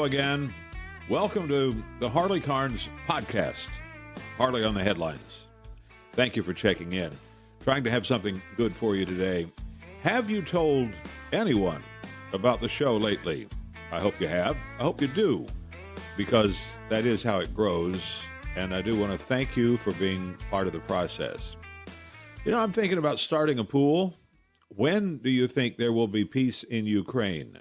Hello again. Welcome to the Harley Carnes podcast, Harley on the Headlines. Thank you for checking in. Trying to have something good for you today. Have you told anyone about the show lately? I hope you have. I hope you do, because that is how it grows, and I do want to thank you for being part of the process. You know, I'm thinking about starting a pool. When do you think there will be peace in Ukraine?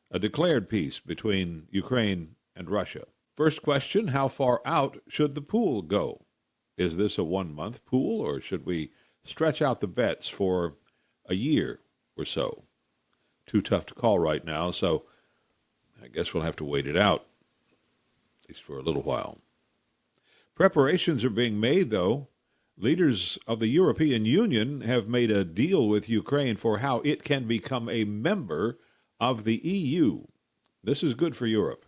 A declared peace between Ukraine and Russia. First question, how far out should the pool go? Is this a 1-month pool, or should we stretch out the bets for a year or so? Too tough to call right now, so I guess we'll have to wait it out, at least for a little while. Preparations are being made, though. Leaders of the European Union have made a deal with Ukraine for how it can become a member of the EU. This is good for Europe,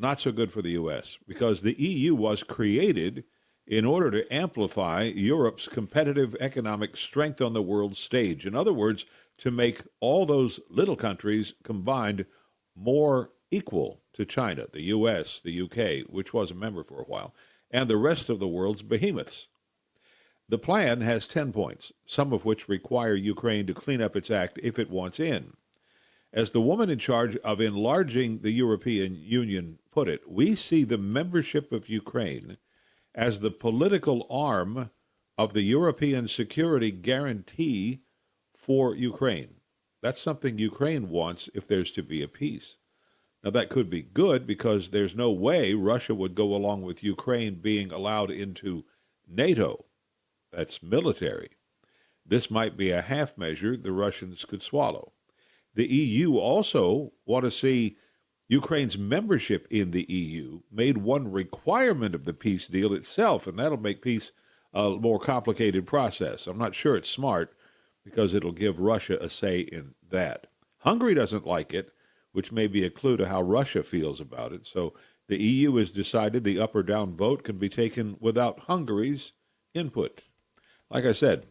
not so good for the U.S., because the EU was created in order to amplify Europe's competitive economic strength on the world stage. In other words, to make all those little countries combined more equal to China, the U.S., the U.K., which was a member for a while, and the rest of the world's behemoths. The plan has 10 points, some of which require Ukraine to clean up its act if it wants in. As the woman in charge of enlarging the European Union put it, we see the membership of Ukraine as the political arm of the European security guarantee for Ukraine. That's something Ukraine wants if there's to be a peace. Now, that could be good because there's no way Russia would go along with Ukraine being allowed into NATO. That's military. This might be a half measure the Russians could swallow. The EU also want to see Ukraine's membership in the EU made one requirement of the peace deal itself, and that'll make peace a more complicated process. I'm not sure it's smart because it'll give Russia a say in that. Hungary doesn't like it, which may be a clue to how Russia feels about it. So the EU has decided the up or down vote can be taken without Hungary's input. Like I said,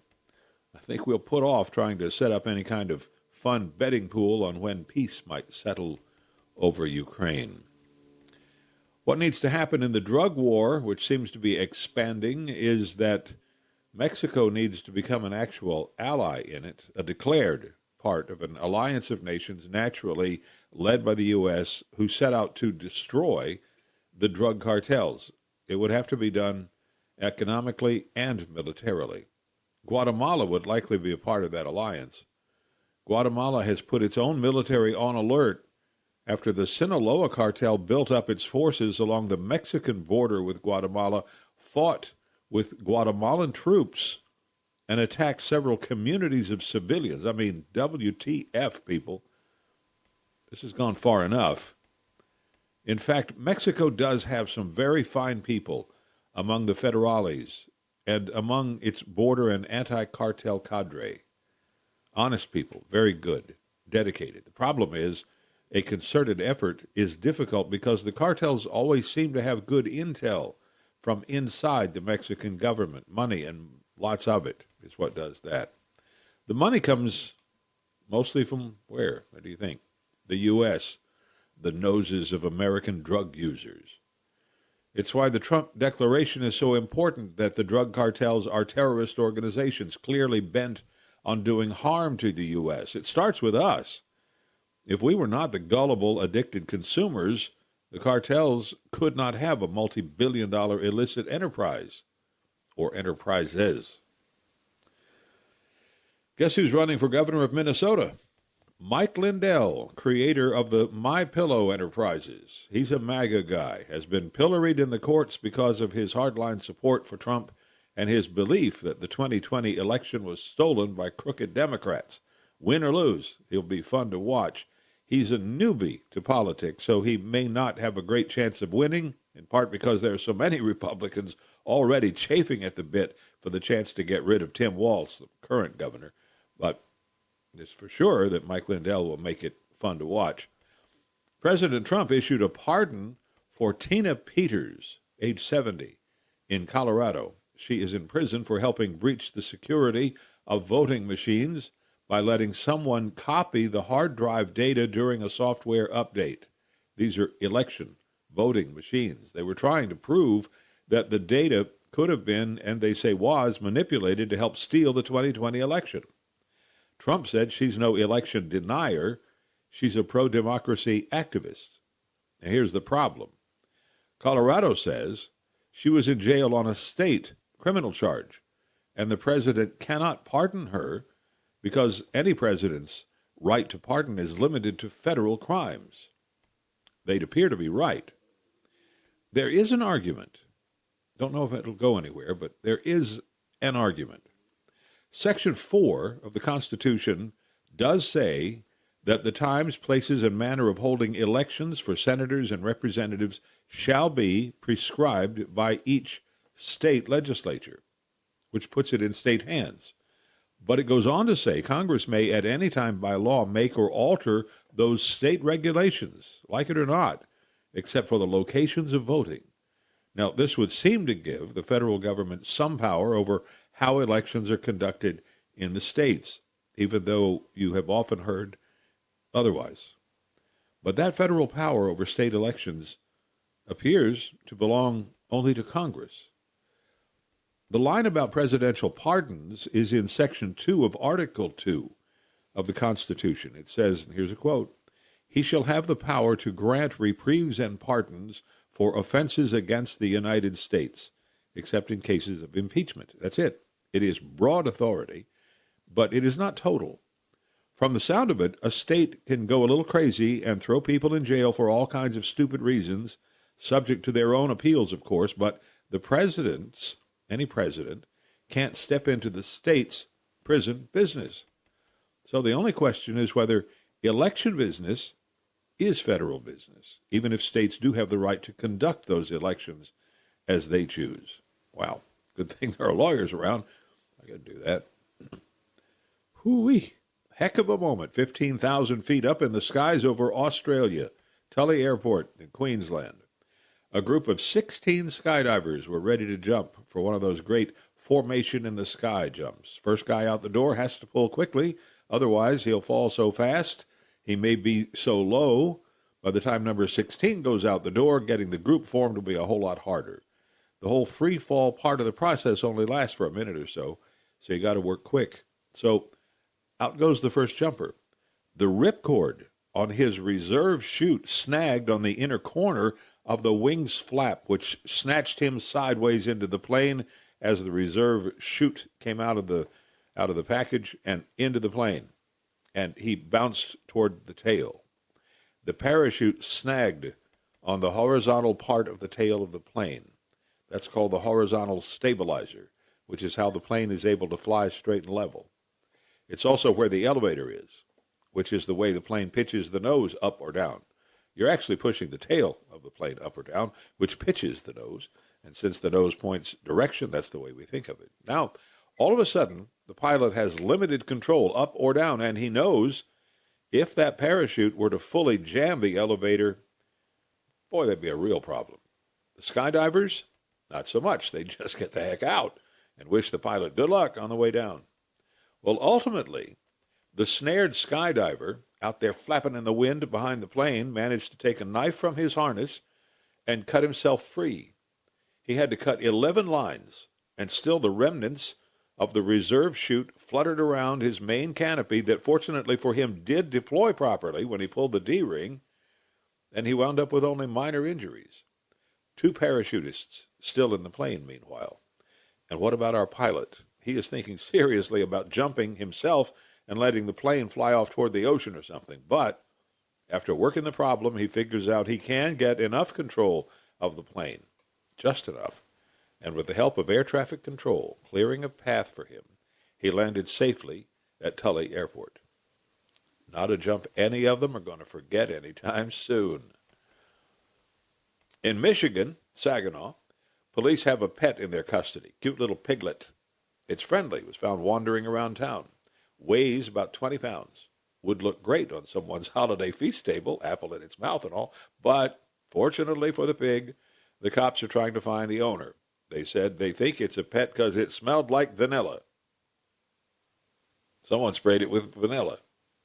I think we'll put off trying to set up any kind of fun betting pool on when peace might settle over Ukraine. What needs to happen in the drug war, which seems to be expanding, is that Mexico needs to become an actual ally in it, a declared part of an alliance of nations naturally led by the U.S. who set out to destroy the drug cartels. It would have to be done economically and militarily. Guatemala would likely be a part of that alliance. Guatemala has put its own military on alert after the Sinaloa cartel built up its forces along the Mexican border with Guatemala, fought with Guatemalan troops, and attacked several communities of civilians. I mean, WTF, people. This has gone far enough. In fact, Mexico does have some very fine people among the federales and among its border and anti-cartel cadre. Honest people, very good, dedicated. The problem is a concerted effort is difficult because the cartels always seem to have good intel from inside the Mexican government. Money, and lots of it, is what does that. The money comes mostly from where? What do you think? The U.S., the noses of American drug users. It's why the Trump declaration is so important, that the drug cartels are terrorist organizations clearly bent on doing harm to the U.S. It starts with us. If we were not the gullible, addicted consumers, the cartels could not have a multi-billion-dollar illicit enterprise, or enterprises. Guess who's running for governor of Minnesota? Mike Lindell, creator of the My Pillow Enterprises. He's a MAGA guy, has been pilloried in the courts because of his hardline support for Trump and his belief that the 2020 election was stolen by crooked Democrats. Win or lose, he'll be fun to watch. He's a newbie to politics, so he may not have a great chance of winning, in part because there are so many Republicans already chafing at the bit for the chance to get rid of Tim Walz, the current governor. But it's for sure that Mike Lindell will make it fun to watch. President Trump issued a pardon for Tina Peters, age 70, in Colorado. She is in prison for helping breach the security of voting machines by letting someone copy the hard drive data during a software update. These are election voting machines. They were trying to prove that the data could have been, and they say was, manipulated to help steal the 2020 election. Trump said she's no election denier. She's a pro-democracy activist. Now here's the problem. Colorado says she was in jail on a state criminal charge, and the president cannot pardon her because any president's right to pardon is limited to federal crimes. They'd appear to be right. There is an argument. Don't know if it'll go anywhere, but there is an argument. Section 4 of the Constitution does say that the times, places, and manner of holding elections for senators and representatives shall be prescribed by each state legislature, which puts it in state hands. But it goes on to say Congress may at any time by law make or alter those state regulations, like it or not, except for the locations of voting. Now, this would seem to give the federal government some power over how elections are conducted in the states, even though you have often heard otherwise. But that federal power over state elections appears to belong only to Congress. The line about presidential pardons is in Section 2 of Article 2 of the Constitution. It says, and here's a quote, "He shall have the power to grant reprieves and pardons for offenses against the United States, except in cases of impeachment." That's it. It is broad authority, but it is not total. From the sound of it, a state can go a little crazy and throw people in jail for all kinds of stupid reasons, subject to their own appeals, of course, but the president's, any president, can't step into the state's prison business. So the only question is whether election business is federal business, even if states do have the right to conduct those elections as they choose. Wow, good thing there are lawyers around. I got to do that. Hoo-wee. Heck of a moment, 15,000 feet up in the skies over Australia, Tully Airport in Queensland. A group of 16 skydivers were ready to jump for one of those great formation in the sky jumps. First guy out the door has to pull quickly, otherwise he'll fall so fast he may be so low. By the time number 16 goes out the door, getting the group formed will be a whole lot harder. The whole free fall part of the process only lasts for a minute or so you got to work quick. So out goes the first jumper. The ripcord on his reserve chute snagged on the inner corner of the wing's flap, which snatched him sideways into the plane as the reserve chute came out of the package and into the plane, and he bounced toward the tail. The parachute snagged on the horizontal part of the tail of the plane. That's called the horizontal stabilizer, which is how the plane is able to fly straight and level. It's also where the elevator is, which is the way the plane pitches the nose up or down. You're actually pushing the tail of the plane up or down, which pitches the nose. And since the nose points direction, that's the way we think of it. Now, all of a sudden, the pilot has limited control up or down, and he knows if that parachute were to fully jam the elevator, boy, that'd be a real problem. The skydivers, not so much. They just get the heck out and wish the pilot good luck on the way down. Well, ultimately, the snared skydiver out there flapping in the wind behind the plane managed to take a knife from his harness and cut himself free. He had to cut 11 lines, and still the remnants of the reserve chute fluttered around his main canopy that fortunately for him did deploy properly when he pulled the D-ring, and he wound up with only minor injuries. 2 parachutists still in the plane meanwhile. And what about our pilot? He is thinking seriously about jumping himself and letting the plane fly off toward the ocean or something. But after working the problem, he figures out he can get enough control of the plane, just enough. And with the help of air traffic control clearing a path for him, he landed safely at Tully Airport. Not a jump any of them are going to forget anytime soon. In Michigan, Saginaw, police have a pet in their custody, cute little piglet. It's friendly, was found wandering around town, weighs about 20 pounds, would look great on someone's holiday feast table, apple in its mouth and all, but fortunately for the pig, the cops are trying to find the owner. They said they think it's a pet because it smelled like vanilla. Someone sprayed it with vanilla,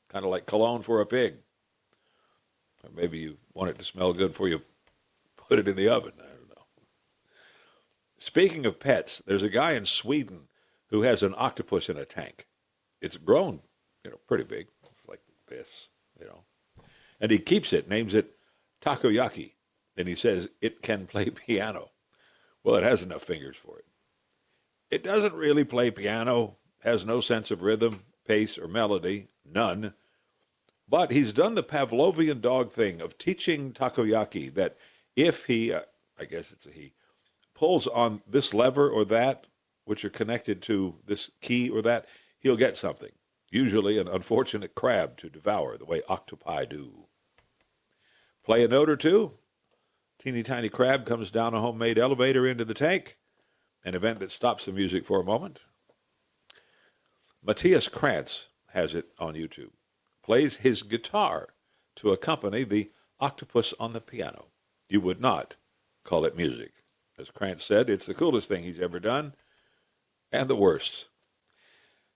kind of like cologne for a pig. Or maybe you want it to smell good before you put it in the oven. I don't know. Speaking of pets, there's a guy in Sweden who has an octopus in a tank. It's grown, pretty big. It's like this, And he keeps it, names it takoyaki. And he says it can play piano. Well, it has enough fingers for it. It doesn't really play piano, has no sense of rhythm, pace, or melody, none. But he's done the Pavlovian dog thing of teaching takoyaki that if he, I guess it's a he, pulls on this lever or that, which are connected to this key or that, he'll get something. Usually an unfortunate crab to devour, the way octopi do. Play a note or two. Teeny tiny crab comes down a homemade elevator into the tank, an event that stops the music for a moment. Matthias Krantz has it on YouTube. Plays his guitar to accompany the octopus on the piano. You would not call it music. As Krantz said, it's the coolest thing he's ever done, and the worst.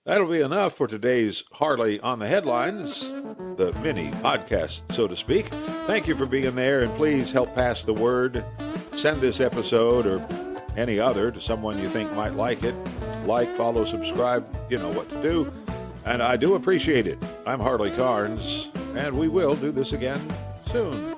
That'll be enough for today's Harley on the Headlines, the mini podcast, so to speak. Thank you for being there, and please help pass the word. Send this episode or any other to someone you think might like it. Like, follow, subscribe, you know what to do. And I do appreciate it. I'm Harley Carnes, and we will do this again soon.